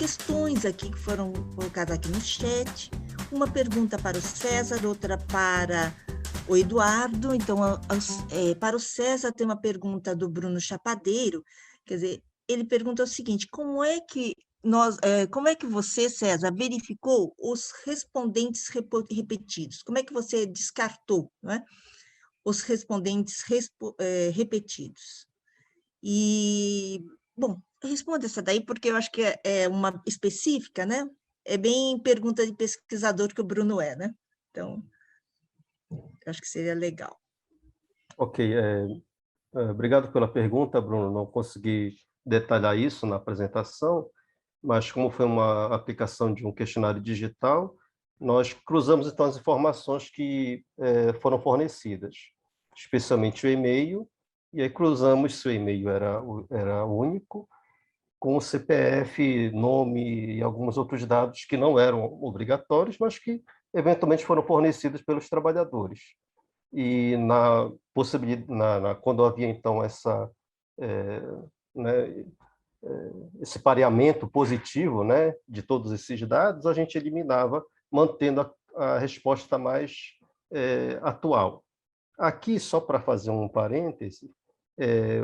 questões aqui que foram colocadas aqui no chat. Uma pergunta para o César, outra para o Eduardo. Então, para o César, tem uma pergunta do Bruno Chapadeiro. Quer dizer, ele pergunta o seguinte: como é que você, César, verificou os respondentes repetidos? Como é que você descartou, não é? Os respondentes repetidos? E, bom, responda essa daí, porque eu acho que é uma específica, né? É bem pergunta de pesquisador que o Bruno é, né? Então, eu acho que seria legal. Ok, obrigado pela pergunta, Bruno. Não consegui detalhar isso na apresentação, mas como foi uma aplicação de um questionário digital, nós cruzamos então as informações que foram fornecidas, especialmente o e-mail, e aí cruzamos se o e-mail era único, com o CPF, nome e alguns outros dados que não eram obrigatórios, mas que eventualmente foram fornecidos pelos trabalhadores. E na possibilidade, quando havia então né, esse pareamento positivo, né, de todos esses dados, a gente eliminava, mantendo a resposta mais atual. Aqui, só para fazer um parêntese,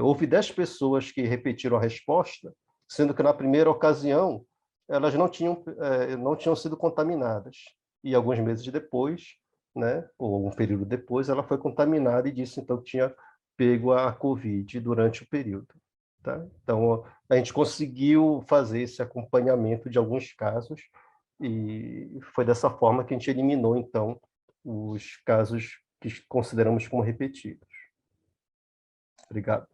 houve 10 pessoas que repetiram a resposta, sendo que na primeira ocasião elas não tinham sido contaminadas. E alguns meses depois, né, ou um período depois, ela foi contaminada e disse então que tinha pego a Covid durante o período. Tá? Então, a gente conseguiu fazer esse acompanhamento de alguns casos e foi dessa forma que a gente eliminou, então, os casos que consideramos como repetidos. Obrigado.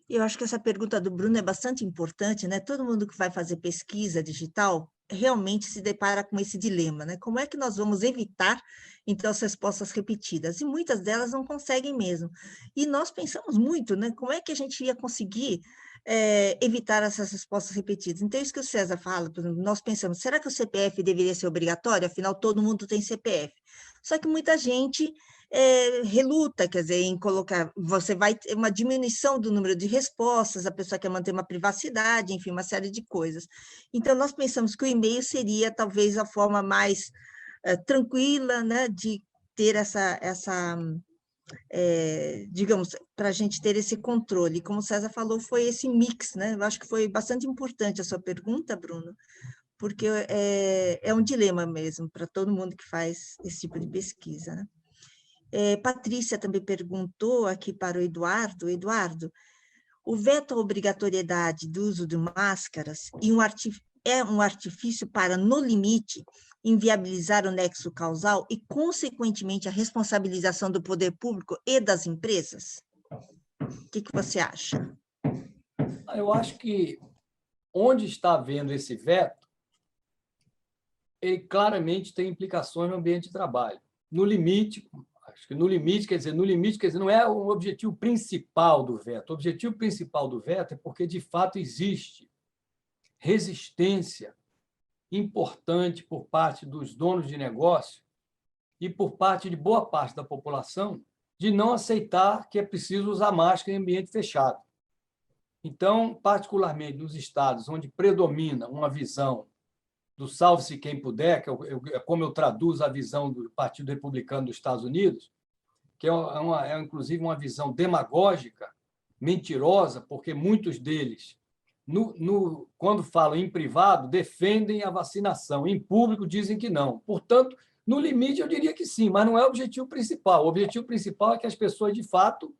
Eu acho que essa pergunta do Bruno é bastante importante, né? Todo mundo que vai fazer pesquisa digital realmente se depara com esse dilema, né? Como é que nós vamos evitar, então, as respostas repetidas? E muitas delas não conseguem mesmo. E nós pensamos muito, né? Como é que a gente ia conseguir evitar essas respostas repetidas? Então, isso que o César fala, por exemplo, nós pensamos, será que o CPF deveria ser obrigatório? Afinal, todo mundo tem CPF. Só que muita gente reluta, quer dizer, em colocar, você vai ter uma diminuição do número de respostas, a pessoa quer manter uma privacidade, enfim, uma série de coisas. Então, nós pensamos que o e-mail seria talvez a forma mais tranquila, né, de ter digamos, para a gente ter esse controle. Como o César falou, foi esse mix, né? Eu acho que foi bastante importante a sua pergunta, Bruno, porque é um dilema mesmo para todo mundo que faz esse tipo de pesquisa, né? Patrícia também perguntou aqui para o Eduardo. Eduardo, o veto à obrigatoriedade do uso de máscaras é um artifício para, no limite, inviabilizar o nexo causal e, consequentemente, a responsabilização do poder público e das empresas? O que você acha? Eu acho que onde está havendo esse veto, ele claramente tem implicações no ambiente de trabalho. No limite, acho que no limite quer dizer, não é o objetivo principal do veto. O objetivo principal do veto é porque, de fato, existe resistência importante por parte dos donos de negócio e por parte de boa parte da população de não aceitar que é preciso usar máscara em ambiente fechado. Então, particularmente nos estados onde predomina uma visão do salve-se quem puder, que é como eu traduzo a visão do Partido Republicano dos Estados Unidos, que é inclusive uma visão demagógica, mentirosa, porque muitos deles, quando falam em privado, defendem a vacinação, em público dizem que não. Portanto, no limite, eu diria que sim, mas não é o objetivo principal. O objetivo principal é que as pessoas, de fato,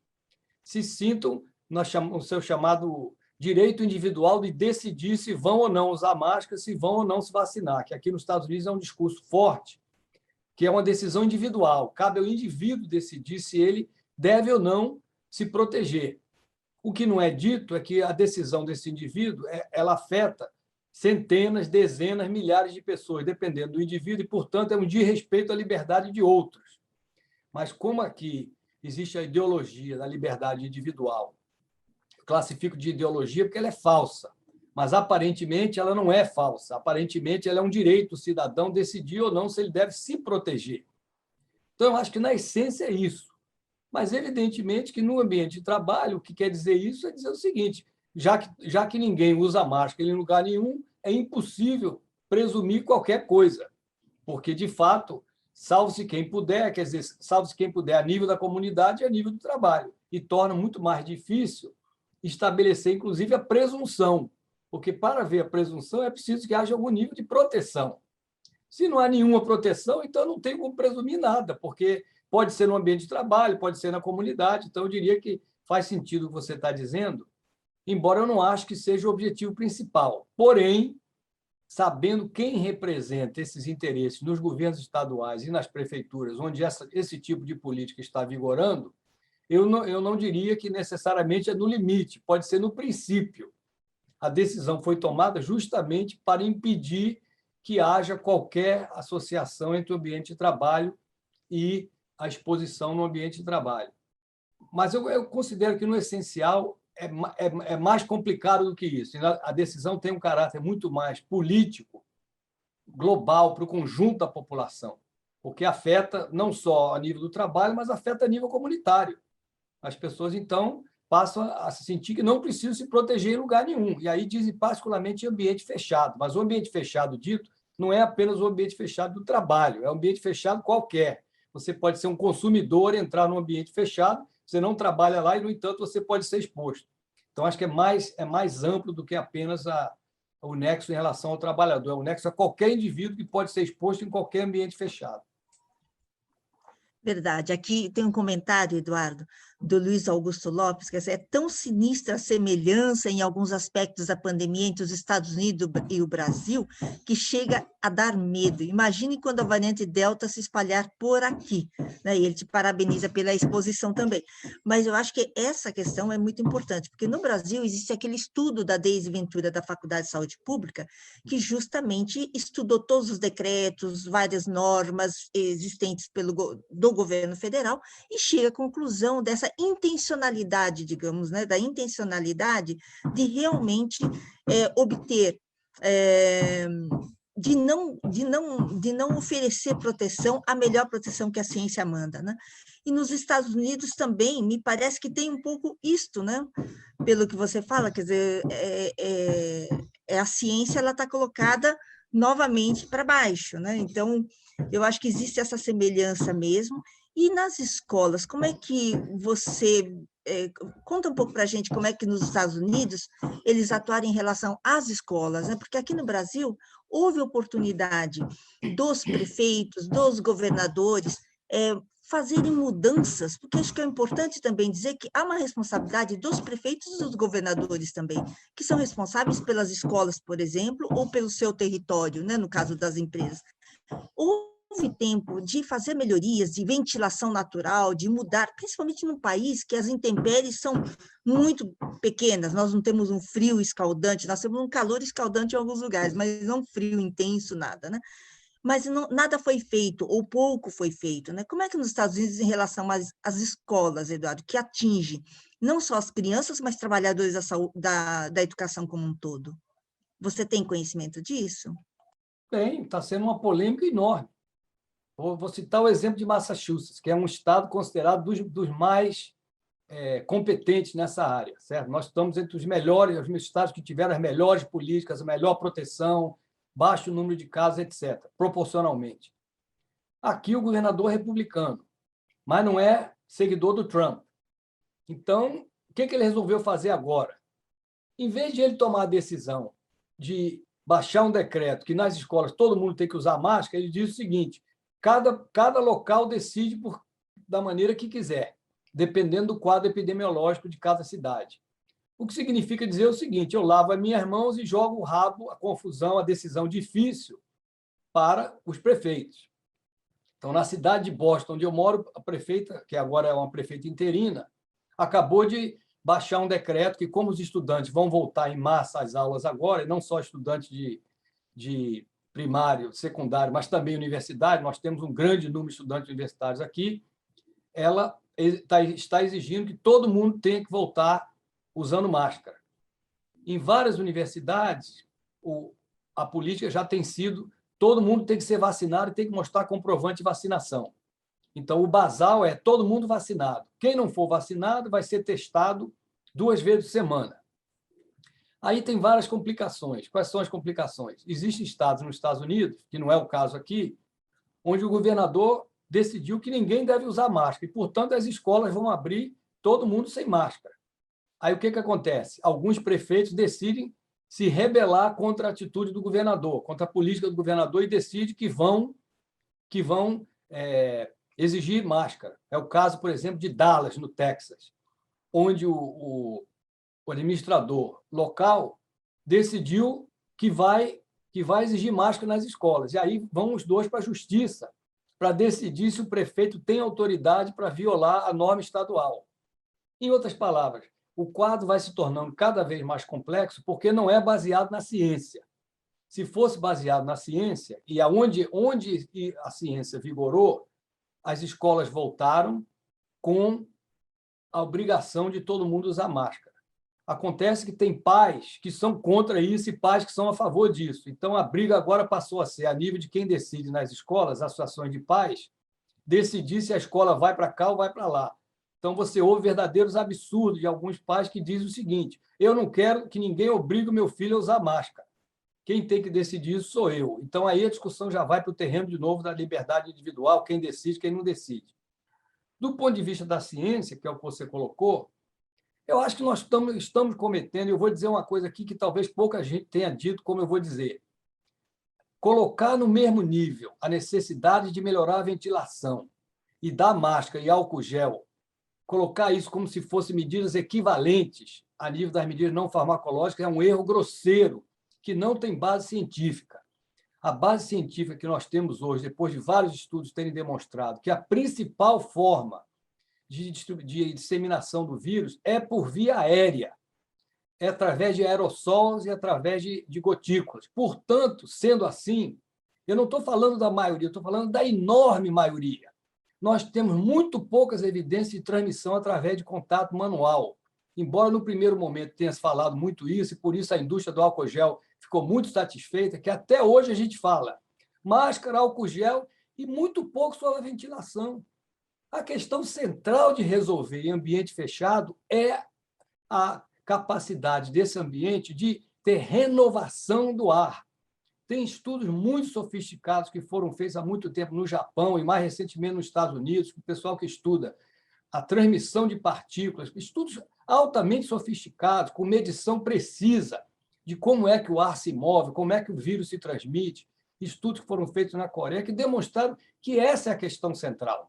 se sintam no seu chamado direito individual de decidir se vão ou não usar máscara, se vão ou não se vacinar, que aqui nos Estados Unidos é um discurso forte, que é uma decisão individual. Cabe ao indivíduo decidir se ele deve ou não se proteger. O que não é dito é que a decisão desse indivíduo ela afeta centenas, dezenas, milhares de pessoas, dependendo do indivíduo, e, portanto, é um desrespeito à liberdade de outros. Mas como aqui existe a ideologia da liberdade individual, eu classifico de ideologia porque ela é falsa, mas aparentemente ela não é falsa. Aparentemente ela é um direito do cidadão decidir ou não se ele deve se proteger. Então, eu acho que, na essência, é isso. Mas, evidentemente, que no ambiente de trabalho, o que quer dizer isso é dizer o seguinte, já que ninguém usa máscara em lugar nenhum, é impossível presumir qualquer coisa, porque, de fato, salvo-se quem puder, quer dizer, salvo-se quem puder a nível da comunidade e a nível do trabalho, e torna muito mais difícil estabelecer, inclusive, a presunção, porque para haver a presunção é preciso que haja algum nível de proteção. Se não há nenhuma proteção, então não tem como presumir nada, porque pode ser no ambiente de trabalho, pode ser na comunidade. Então, eu diria que faz sentido o que você está dizendo, embora eu não ache que seja o objetivo principal. Porém, sabendo quem representa esses interesses nos governos estaduais e nas prefeituras, onde esse tipo de política está vigorando, eu não diria que necessariamente é no limite, pode ser no princípio. A decisão foi tomada justamente para impedir que haja qualquer associação entre o ambiente de trabalho e a exposição no ambiente de trabalho. Mas eu considero que, no essencial, é mais complicado do que isso. A decisão tem um caráter muito mais político, global, para o conjunto da população, porque afeta não só a nível do trabalho, mas afeta a nível comunitário. As pessoas, então, passam a se sentir que não precisam se proteger em lugar nenhum. E aí dizem particularmente em ambiente fechado. Mas o ambiente fechado dito não é apenas o ambiente fechado do trabalho, é um ambiente fechado qualquer. Você pode ser um consumidor, entrar num ambiente fechado, você não trabalha lá e, no entanto, você pode ser exposto. Então, acho que é mais amplo do que apenas o nexo em relação ao trabalhador. É o nexo a qualquer indivíduo que pode ser exposto em qualquer ambiente fechado. Verdade. Aqui tem um comentário, Eduardo, do Luiz Augusto Lopes, que é tão sinistra a semelhança em alguns aspectos da pandemia entre os Estados Unidos e o Brasil, que chega a dar medo. Imagine quando a variante Delta se espalhar por aqui, né? E ele te parabeniza pela exposição também. Mas eu acho que essa questão é muito importante, porque no Brasil existe aquele estudo da Deise Ventura, da Faculdade de Saúde Pública, que justamente estudou todos os decretos, várias normas existentes do governo federal e chega à conclusão dessa intencionalidade, digamos, né, da intencionalidade de realmente obter, de não oferecer proteção, a melhor proteção que a ciência manda, né? E nos Estados Unidos também, me parece que tem um pouco isto, né? Pelo que você fala, quer dizer, a ciência ela está colocada novamente para baixo, né? Então, eu acho que existe essa semelhança mesmo. E nas escolas, como é que você... conta um pouco para a gente como é que nos Estados Unidos eles atuaram em relação às escolas, né? Porque aqui no Brasil houve oportunidade dos prefeitos, dos governadores, fazerem mudanças, porque acho que é importante também dizer que há uma responsabilidade dos prefeitos e dos governadores também, que são responsáveis pelas escolas, por exemplo, ou pelo seu território, né, no caso das empresas. Houve tempo de fazer melhorias, de ventilação natural, de mudar, principalmente num país que as intempéries são muito pequenas, nós não temos um frio escaldante, nós temos um calor escaldante em alguns lugares, mas não frio intenso, nada, né? Mas nada foi feito, ou pouco foi feito, né? Como é que nos Estados Unidos, em relação às escolas, Eduardo, que atinge não só as crianças, mas trabalhadores da educação como um todo? Você tem conhecimento disso? Tem, está sendo uma polêmica enorme. Vou citar o exemplo de Massachusetts, que é um estado considerado dos mais competentes nessa área, certo? Nós estamos entre os melhores, os estados que tiveram as melhores políticas, a melhor proteção, baixo número de casos, etc., proporcionalmente. Aqui o governador é republicano, mas não é seguidor do Trump. Então, o que ele resolveu fazer agora? Em vez de ele tomar a decisão de baixar um decreto que nas escolas todo mundo tem que usar máscara, ele diz o seguinte: cada local decide da maneira que quiser, dependendo do quadro epidemiológico de cada cidade. O que significa dizer o seguinte: eu lavo as minhas mãos e jogo o rabo, a confusão, a decisão difícil para os prefeitos. Então, na cidade de Boston, onde eu moro, a prefeita, que agora é uma prefeita interina, acabou de baixar um decreto que, como os estudantes vão voltar em massa às aulas agora, e não só estudantes de primário, secundário, mas também universidade, nós temos um grande número de estudantes universitários aqui, ela está exigindo que todo mundo tenha que voltar usando máscara. Em várias universidades, a política já tem sido: todo mundo tem que ser vacinado e tem que mostrar comprovante de vacinação. Então, o basal é todo mundo vacinado. Quem não for vacinado vai ser testado 2 vezes por semana. Aí tem várias complicações. Quais são as complicações? Existem estados nos Estados Unidos, que não é o caso aqui, onde o governador decidiu que ninguém deve usar máscara, e, portanto, as escolas vão abrir todo mundo sem máscara. Aí o que acontece? Alguns prefeitos decidem se rebelar contra a atitude do governador, contra a política do governador, e decidem que vão exigir máscara. É o caso, por exemplo, de Dallas, no Texas, onde o administrador local decidiu que vai exigir máscara nas escolas. E aí vão os dois para a justiça para decidir se o prefeito tem autoridade para violar a norma estadual. Em outras palavras, o quadro vai se tornando cada vez mais complexo porque não é baseado na ciência. Se fosse baseado na ciência, e onde a ciência vigorou, as escolas voltaram com a obrigação de todo mundo usar máscara. Acontece que tem pais que são contra isso e pais que são a favor disso. Então, a briga agora passou a ser a nível de quem decide nas escolas, associações de pais, decidir se a escola vai para cá ou vai para lá. Então, você ouve verdadeiros absurdos de alguns pais que dizem o seguinte: eu não quero que ninguém obrigue o meu filho a usar máscara. Quem tem que decidir isso sou eu. Então, aí a discussão já vai para o terreno, de novo, da liberdade individual, quem decide, quem não decide. Do ponto de vista da ciência, que é o que você colocou, eu acho que nós estamos cometendo, eu vou dizer uma coisa aqui que talvez pouca gente tenha dito, como eu vou dizer. Colocar no mesmo nível a necessidade de melhorar a ventilação e dar máscara e álcool gel, colocar isso como se fossem medidas equivalentes a nível das medidas não farmacológicas, é um erro grosseiro, que não tem base científica. A base científica que nós temos hoje, depois de vários estudos terem demonstrado que a principal forma de disseminação do vírus é por via aérea, é através de aerossóis e através de gotículas. Portanto, sendo assim, eu não estou falando da maioria, estou falando da enorme maioria. Nós temos muito poucas evidências de transmissão através de contato manual. Embora no primeiro momento tenha se falado muito isso, e por isso a indústria do álcool gel ficou muito satisfeita, que até hoje a gente fala máscara, álcool gel e muito pouco sobre a ventilação. A questão central de resolver em ambiente fechado é a capacidade desse ambiente de ter renovação do ar. Tem estudos muito sofisticados que foram feitos há muito tempo no Japão e mais recentemente nos Estados Unidos, com o pessoal que estuda a transmissão de partículas, estudos altamente sofisticados, com medição precisa de como é que o ar se move, como é que o vírus se transmite, estudos que foram feitos na Coreia que demonstraram que essa é a questão central.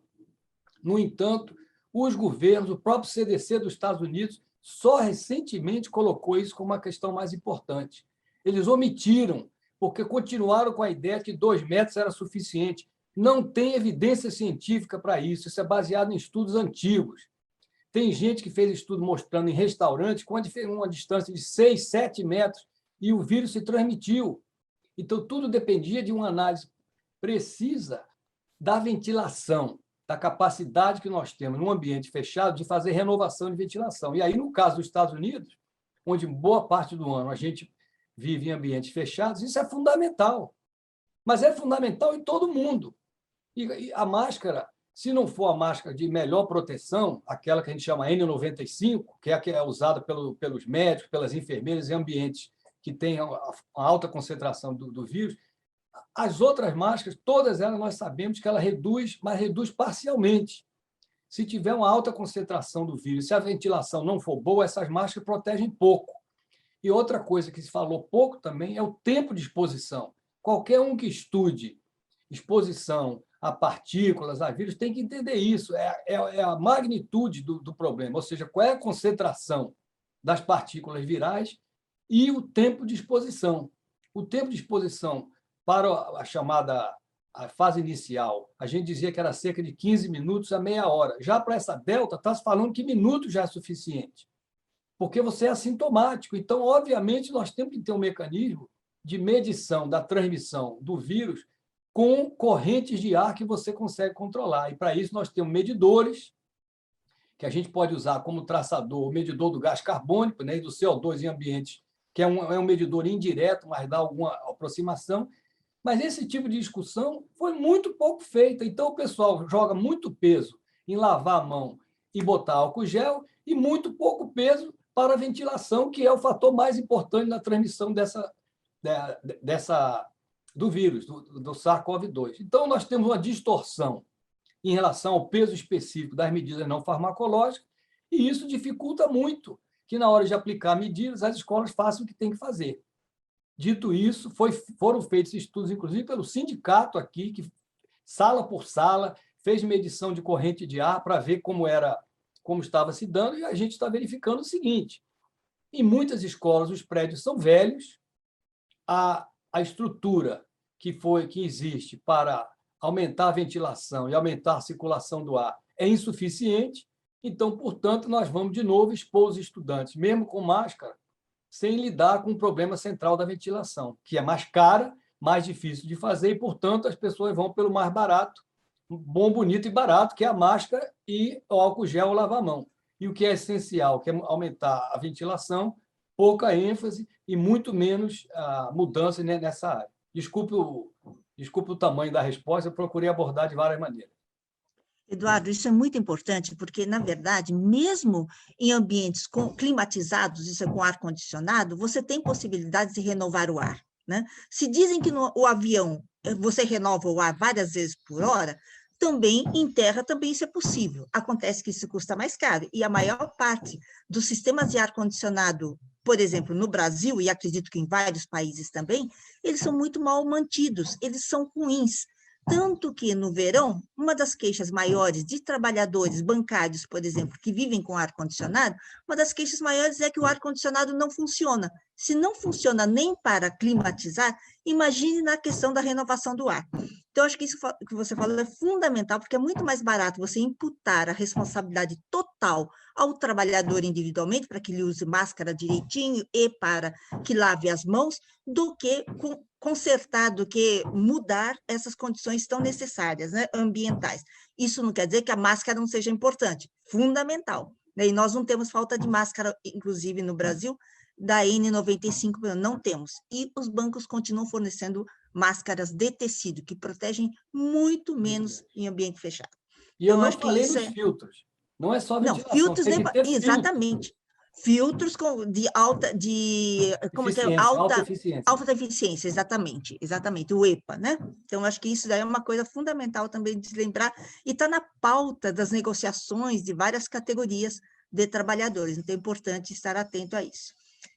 No entanto, os governos, o próprio CDC dos Estados Unidos, só recentemente colocou isso como uma questão mais importante. Eles omitiram, porque continuaram com a ideia de que 2 metros era suficiente. Não tem evidência científica para isso, isso é baseado em estudos antigos. Tem gente que fez estudo mostrando em restaurantes com uma distância de 6, 7 metros e o vírus se transmitiu. Então, tudo dependia de uma análise precisa da ventilação, da capacidade que nós temos num ambiente fechado de fazer renovação de ventilação. E aí, no caso dos Estados Unidos, onde boa parte do ano a gente vive em ambientes fechados, isso é fundamental. Mas é fundamental em todo mundo. E a máscara, se não for a máscara de melhor proteção, aquela que a gente chama N95, que é a que é usada pelos médicos, pelas enfermeiras em ambientes que têm uma alta concentração do vírus, as outras máscaras, todas elas nós sabemos que ela reduz, mas reduz parcialmente. Se tiver uma alta concentração do vírus, se a ventilação não for boa, essas máscaras protegem pouco. E outra coisa que se falou pouco também é o tempo de exposição. Qualquer um que estude exposição a partículas, a vírus, tem que entender isso. É a magnitude do problema, ou seja, qual é a concentração das partículas virais e o tempo de exposição. O tempo de exposição para a chamada a fase inicial, a gente dizia que era cerca de 15 minutos a meia hora. Já para essa delta, está se falando que minutos já é suficiente, porque você é assintomático. Então, obviamente, nós temos que ter um mecanismo de medição da transmissão do vírus com correntes de ar que você consegue controlar. E, para isso, nós temos medidores que a gente pode usar como traçador, o medidor do gás carbônico, né, e do CO2 em ambientes, que é um medidor indireto, mas dá alguma aproximação. Mas esse tipo de discussão foi muito pouco feita. Então, o pessoal joga muito peso em lavar a mão e botar álcool gel e muito pouco peso para a ventilação, que é o fator mais importante na transmissão do vírus, do SARS-CoV-2. Então, nós temos uma distorção em relação ao peso específico das medidas não farmacológicas, e isso dificulta muito que, na hora de aplicar medidas, as escolas façam o que tem que fazer. Dito isso, foram feitos estudos, inclusive, pelo sindicato aqui, que, sala por sala, fez medição de corrente de ar para ver como estava se dando, e a gente está verificando o seguinte: em muitas escolas, os prédios são velhos, a estrutura que existe para aumentar a ventilação e aumentar a circulação do ar é insuficiente, então, portanto, nós vamos de novo expor os estudantes, mesmo com máscara, sem lidar com o problema central da ventilação, que é mais cara, mais difícil de fazer, e, portanto, as pessoas vão pelo mais barato, bom, bonito e barato, que é a máscara e o álcool gel ou lavar a mão. E o que é essencial, que é aumentar a ventilação, pouca ênfase e muito menos mudança nessa área. Desculpe o tamanho da resposta, eu procurei abordar de várias maneiras. Eduardo, isso é muito importante, porque, na verdade, mesmo em ambientes climatizados, isso é com ar-condicionado, você tem possibilidade de renovar o ar, né? Se dizem que no avião você renova o ar várias vezes por hora, também em terra também isso é possível. Acontece que isso custa mais caro, e a maior parte dos sistemas de ar-condicionado, por exemplo, no Brasil, e acredito que em vários países também, eles são muito mal mantidos, eles são ruins. Tanto que, no verão, uma das queixas maiores de trabalhadores bancários, por exemplo, que vivem com ar-condicionado, uma das queixas maiores é que o ar-condicionado não funciona. Se não funciona nem para climatizar, imagine na questão da renovação do ar. Então, acho que isso que você falou é fundamental, porque é muito mais barato você imputar a responsabilidade total ao trabalhador individualmente, para que ele use máscara direitinho e para que lave as mãos, do que consertar, do que mudar essas condições tão necessárias, né, ambientais. Isso não quer dizer que a máscara não seja importante, fundamental, né? E nós não temos falta de máscara, inclusive no Brasil, da N95, não temos. E os bancos continuam fornecendo máscaras de tecido, que protegem muito menos em ambiente fechado. E eu não falei nos filtros. Não é só ventilação, não, filtros tem que ter exatamente. Filtros de alta eficiência, exatamente, o EPA, né? Então, acho que isso daí é uma coisa fundamental também de se lembrar, e está na pauta das negociações de várias categorias de trabalhadores, então é importante estar atento a isso.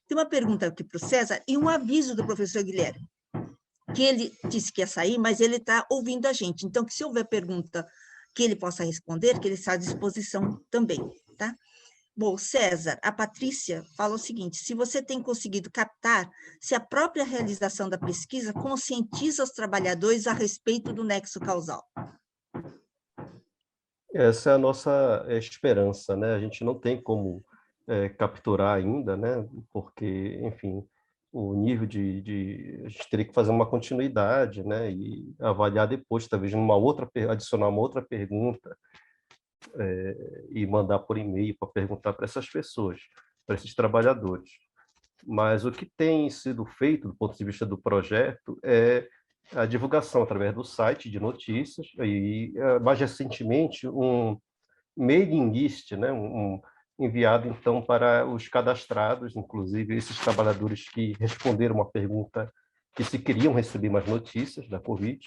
Tem uma pergunta aqui para o César, e um aviso do professor Guilherme, que ele disse que ia sair, mas ele está ouvindo a gente, então, que se houver pergunta que ele possa responder, que ele está à disposição também, tá? Bom, César, a Patrícia fala o seguinte: se você tem conseguido captar se a própria realização da pesquisa conscientiza os trabalhadores a respeito do nexo causal. Essa é a nossa esperança, né? A gente não tem como capturar ainda, né? Porque, enfim, o nível a gente teria que fazer uma continuidade, né? E avaliar depois, talvez adicionar uma outra pergunta, e mandar por e-mail para perguntar para essas pessoas, para esses trabalhadores. Mas o que tem sido feito do ponto de vista do projeto é a divulgação através do site de notícias e, mais recentemente, um mailing list, né, enviado, então, para os cadastrados, inclusive esses trabalhadores que responderam uma pergunta que se queriam receber mais notícias da Covid.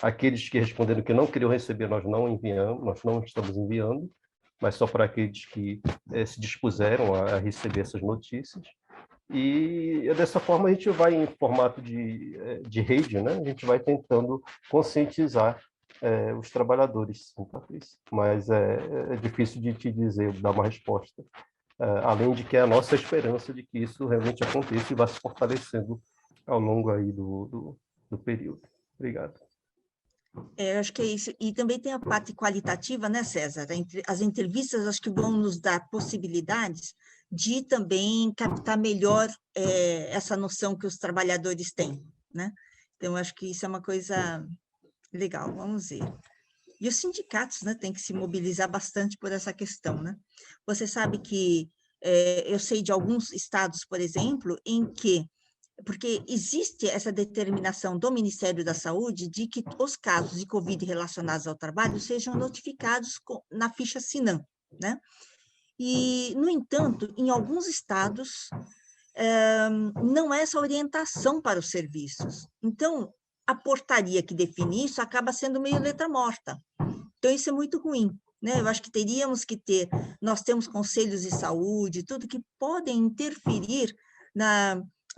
Aqueles que responderam que não queriam receber, nós não estamos enviando, mas só para aqueles que se dispuseram a receber essas notícias. E dessa forma a gente vai em formato de rede, né? A gente vai tentando conscientizar os trabalhadores, sim, Patrícia. Mas é difícil de te dizer, dar uma resposta. Além de que é a nossa esperança de que isso realmente aconteça e vá se fortalecendo ao longo aí do período. Obrigado. Acho que é isso. E também tem a parte qualitativa, né, César? As entrevistas acho que vão nos dar possibilidades de também captar melhor essa noção que os trabalhadores têm, né? Então, acho que isso é uma coisa legal, vamos ver. E os sindicatos, né, têm que se mobilizar bastante por essa questão, né? Você sabe que eu sei de alguns estados, por exemplo, em que porque existe essa determinação do Ministério da Saúde de que os casos de Covid relacionados ao trabalho sejam notificados na ficha SINAM, né? E, no entanto, em alguns estados, não é essa orientação para os serviços. Então, a portaria que define isso acaba sendo meio letra morta. Então, isso é muito ruim, né? Eu acho que teríamos que ter, nós temos conselhos de saúde, tudo que podem interferir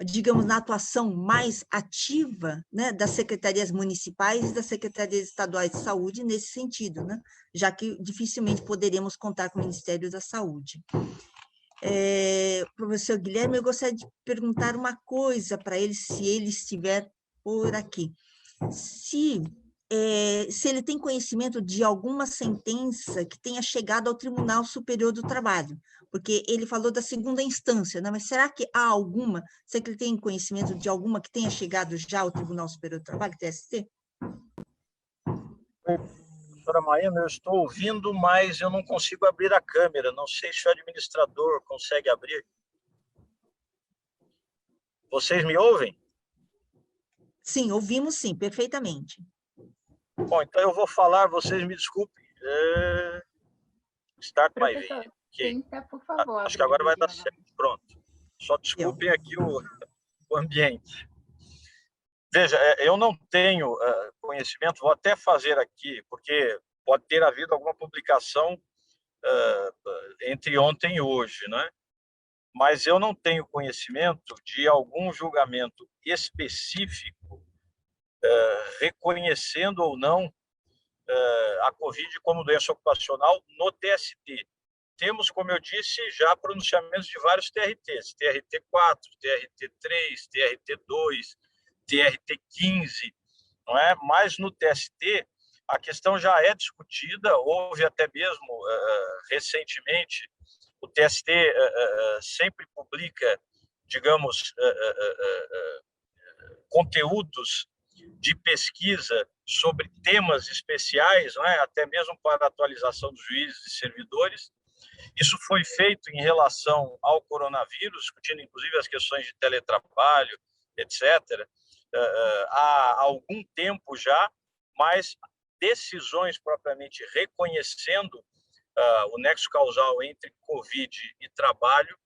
digamos, na atuação mais ativa, né, das secretarias municipais e das secretarias estaduais de saúde nesse sentido, né? Já que dificilmente poderemos contar com o Ministério da Saúde. Professor Guilherme, eu gostaria de perguntar uma coisa para ele, se ele estiver por aqui. Se ele tem conhecimento de alguma sentença que tenha chegado ao Tribunal Superior do Trabalho, porque ele falou da segunda instância, né? Mas será que há alguma, será que ele tem conhecimento de alguma que tenha chegado já ao Tribunal Superior do Trabalho, TST? Doutora Maína, eu estou ouvindo, mas eu não consigo abrir a câmera. Não sei se o administrador consegue abrir. Vocês me ouvem? Sim, ouvimos sim, perfeitamente. Bom, então eu vou falar, vocês me desculpem. Start my video. Okay. Tenta, por favor. Acho que agora vai dar certo. Pronto. Só desculpem aqui o ambiente. Veja, eu não tenho conhecimento, vou até fazer aqui, porque pode ter havido alguma publicação entre ontem e hoje, né? Mas eu não tenho conhecimento de algum julgamento específico reconhecendo ou não a Covid como doença ocupacional no TST. Temos, como eu disse, já pronunciamentos de vários TRTs, TRT4, TRT3, TRT2, TRT15, não é? Mas no TST a questão já é discutida, houve até mesmo recentemente, o TST sempre publica, digamos, conteúdos de pesquisa sobre temas especiais, não é? Até mesmo para a atualização dos juízes e servidores. Isso foi feito em relação ao coronavírus, discutindo inclusive as questões de teletrabalho, etc., há algum tempo já, mas decisões propriamente reconhecendo o nexo causal entre Covid e trabalho,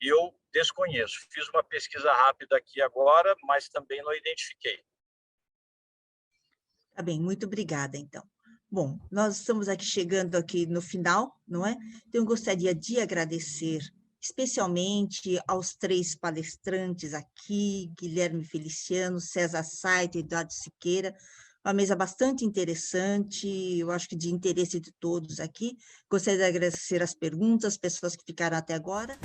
eu desconheço. Fiz uma pesquisa rápida aqui agora, mas também não identifiquei. Tá bem, muito obrigada, então. Bom, nós estamos aqui chegando aqui no final, não é? Então, eu gostaria de agradecer especialmente aos 3 palestrantes aqui, Guilherme Feliciano, César Saito e Eduardo Siqueira, uma mesa bastante interessante, eu acho que de interesse de todos aqui. Gostaria de agradecer as perguntas, as pessoas que ficaram até agora.